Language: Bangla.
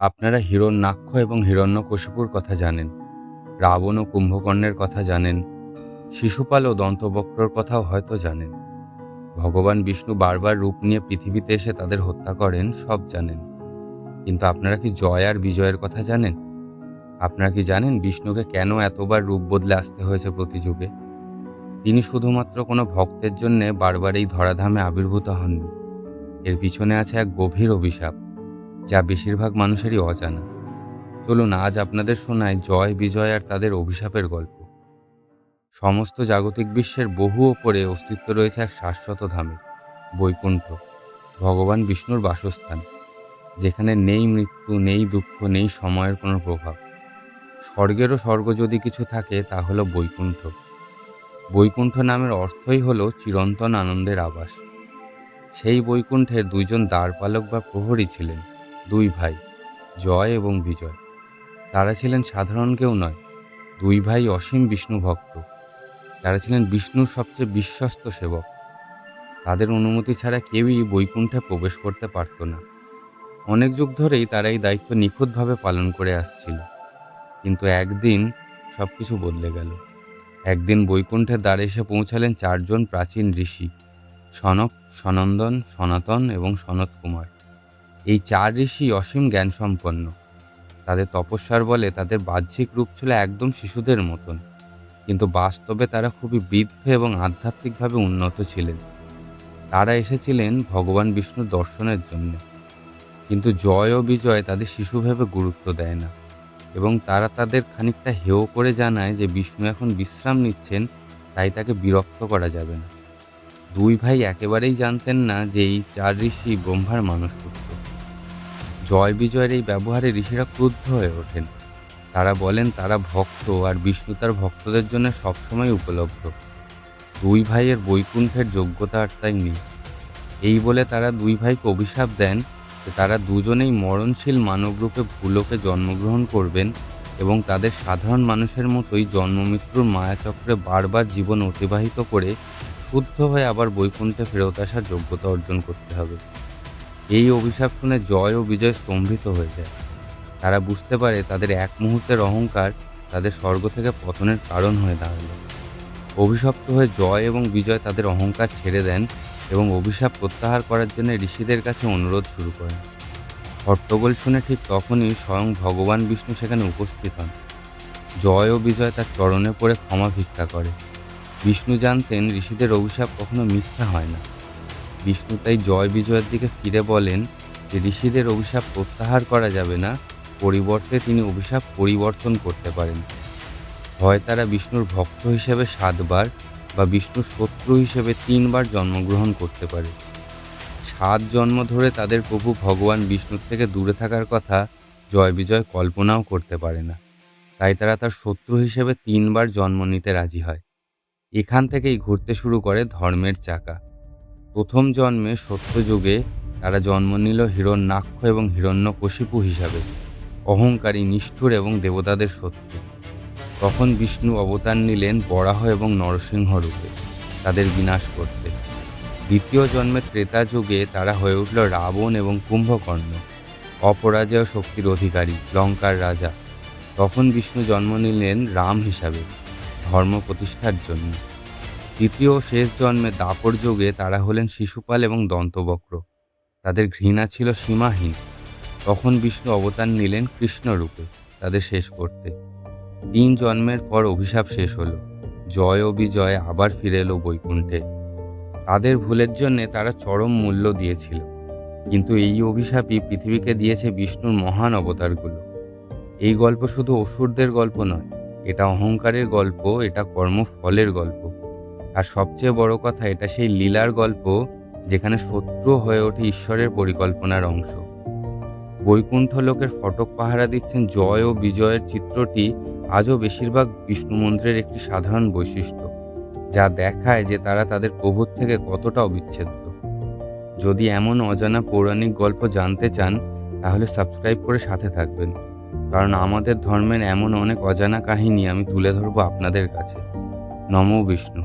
আপনারা হিরণ্যাক্ষ এবং হিরণ্যকশিপুর কথা জানেন, রাবণ ও কুম্ভকর্ণের কথা জানেন, শিশুপাল ও দন্তবক্রর কথাও হয়তো জানেন। ভগবান বিষ্ণু বারবার রূপ নিয়ে পৃথিবীতে এসে তাদের হত্যা করেন, সব জানেন। কিন্তু আপনারা কি জয় আর বিজয়ের কথা জানেন? আপনারা কি জানেন বিষ্ণুকে কেন এতবার রূপ বদলে আসতে হয়েছে প্রতি যুগে? তিনি শুধুমাত্র কোনো ভক্তের জন্যে বারবার এই ধরাধামে আবির্ভূত হননি। এর পিছনে আছে এক গভীর অভিশাপ, যা বেশিরভাগ মানুষেরই অজানা। চলুন আজ আপনাদের শোনাই জয় বিজয় আর তাদের অভিশাপের গল্প। সমস্ত জাগতিক বিশ্বের বহু ওপরে অস্তিত্ব রয়েছে এক শাশ্বত ধামে, বৈকুণ্ঠ, ভগবান বিষ্ণুর বাসস্থান, যেখানে নেই মৃত্যু, নেই দুঃখ, নেই সময়ের কোনো প্রভাব। স্বর্গেরও স্বর্গ যদি কিছু থাকে তা হলো বৈকুণ্ঠ। বৈকুণ্ঠ নামের অর্থই হলো চিরন্তন আনন্দের আবাস। সেই বৈকুণ্ঠের দুইজন দ্বারপালক বা প্রহরী ছিলেন, দুই ভাই, জয় এবং বিজয়। তারা ছিলেন সাধারণ কেউ নয়, দুই ভাই অসীম বিষ্ণু ভক্ত। তারা ছিলেন বিষ্ণুর সবচেয়ে বিশ্বস্ত সেবক। তাদের অনুমতি ছাড়া কেউই বৈকুণ্ঠে প্রবেশ করতে পারত না। অনেক যুগ ধরেই তারা এই দায়িত্ব নিখুঁতভাবে পালন করে আসছিল। কিন্তু একদিন সবকিছু বদলে গেল। একদিন বৈকুণ্ঠের দ্বারে এসে পৌঁছালেন চারজন প্রাচীন ঋষি, সনক, সনন্দন, সনাতন এবং সনত কুমার। এই চার ঋষি অসীম জ্ঞানসম্পন্ন। তাদের তপস্যার বলে তাদের বাহ্যিক রূপ ছিল একদম শিশুদের মতন, কিন্তু বাস্তবে তারা খুবই বৃদ্ধ এবং আধ্যাত্মিকভাবে উন্নত ছিলেন। তারা এসেছিলেন ভগবান বিষ্ণুর দর্শনের জন্য। কিন্তু জয় ও বিজয় তাদের শিশু ভেবে গুরুত্ব দেয় না, এবং তারা তাদের খানিকটা হেয় করে জানায় যে বিষ্ণু এখন বিশ্রাম নিচ্ছেন, তাই তাকে বিরক্ত করা যাবে না। দুই ভাই একেবারেই জানতেন না যে এই চার ঋষি ব্রহ্মার মানসপুত্র। জয় বিজয়ের এই ব্যবহারে ঋষিরা ক্রুদ্ধ হয়ে ওঠেন। তারা বলেন তারা ভক্ত আর বিষ্ণু তার ভক্তদের জন্য সবসময় উপলব্ধ। দুই ভাইয়ের বৈকুণ্ঠের যোগ্যতা আর তাই নেই। এই বলে তারা দুই ভাইকে অভিশাপ দেন যে তারা দুজনেই মরণশীল মানবরূপে ভূলোকে জন্মগ্রহণ করবেন এবং তাদের সাধারণ মানুষের মতোই জন্মমৃত্যুর মায়াচক্রে বারবার জীবন অতিবাহিত করে শুদ্ধ হয়ে আবার বৈকুণ্ঠে ফেরত আসার যোগ্যতা অর্জন করতে হবে। এই অভিশাপ শুনে জয় ও বিজয় স্তম্ভিত হয়ে যায়। তারা বুঝতে পারে তাদের এক মুহূর্তের অহংকার তাদের স্বর্গ থেকে পতনের কারণ হয়ে দাঁড়ালো। অভিশপ্ত হয়ে জয় এবং বিজয় তাদের অহংকার ছেড়ে দেন এবং অভিশাপ প্রত্যাহার করার জন্য ঋষিদের কাছে অনুরোধ শুরু করেন। হট্টগোল শুনে ঠিক তখনই স্বয়ং ভগবান বিষ্ণু সেখানে উপস্থিত হন। জয় ও বিজয় তার চরণে পড়ে ক্ষমা ভিক্ষা করে। বিষ্ণু জানতেন ঋষিদের অভিশাপ কখনো মিথ্যা হয় না। বিষ্ণু তাই জয় বিজয়ের দিকে ফিরে বলেন যে ঋষিদের অভিশাপ প্রত্যাহার করা যাবে না, পরিবর্তে তিনি অভিশাপ পরিবর্তন করতে পারেন। হয় তারা বিষ্ণুর ভক্ত হিসেবে 7 বার বা বিষ্ণুর শত্রু হিসেবে 3 বার জন্মগ্রহণ করতে পারে। 7 জন্ম ধরে তাদের প্রভু ভগবান বিষ্ণুর থেকে দূরে থাকার কথা জয় বিজয় কল্পনাও করতে পারে না। তাই তারা তার শত্রু হিসেবে 3 বার জন্ম নিতে রাজি হয়। এখান থেকেই ঘুরতে শুরু করে ধর্মের চাকা। প্রথম জন্মে সত্যযুগে তারা জন্ম নিল হিরণ্যাক্ষ এবং হিরণ্যকশিপু হিসাবে, অহংকারী, নিষ্ঠুর এবং দেবতাদের শত্রু। তখন বিষ্ণু অবতার নিলেন বরাহ এবং নরসিংহ রূপে, তাদের বিনাশ করতে। দ্বিতীয় জন্মে ত্রেতা যুগে তারা হয়ে উঠল রাবণ এবং কুম্ভকর্ণ, অপরাজেয় শক্তির অধিকারী, লঙ্কার রাজা। তখন বিষ্ণু জন্ম নিলেন রাম হিসাবে, ধর্ম প্রতিষ্ঠার জন্য। তৃতীয় ও শেষ জন্মে দাপর যুগে তারা হলেন শিশুপাল এবং দন্তবক্র। তাদের ঘৃণা ছিল সীমাহীন। তখন বিষ্ণু অবতার নিলেন কৃষ্ণ রূপে, তাদের শেষ করতে। 3 জন্মের পর অভিশাপ শেষ হলো। জয় ও বিজয় আবার ফিরে এলো বৈকুণ্ঠে। তাদের ভুলের জন্যে তারা চরম মূল্য দিয়েছিল, কিন্তু এই অভিশাপই পৃথিবীকে দিয়েছে বিষ্ণুর মহান অবতারগুলো। এই গল্প শুধু অসুরদের গল্প নয়, এটা অহংকারের গল্প, এটা কর্মফলের গল্প। আর সবচেয়ে বড় কথা, এটা সেই লীলার গল্প যেখানে শত্রু হয়ে ওঠে ঈশ্বরের পরিকল্পনার অংশ। বৈকুণ্ঠ লোকের ফটক পাহারা দিচ্ছেন জয় ও বিজয়ের চিত্রটি আজও বেশিরভাগ বিষ্ণু মন্ত্রের একটি সাধারণ বৈশিষ্ট্য, যা দেখায় যে তারা তাদের প্রভুর থেকে কতটা অবিচ্ছেদ্য। যদি এমন অজানা পৌরাণিক গল্প জানতে চান, তাহলে সাবস্ক্রাইব করে সাথে থাকবেন, কারণ আমাদের ধর্মের এমন অনেক অজানা কাহিনী আমি তুলে ধরবো আপনাদের কাছে। নমো বিষ্ণু।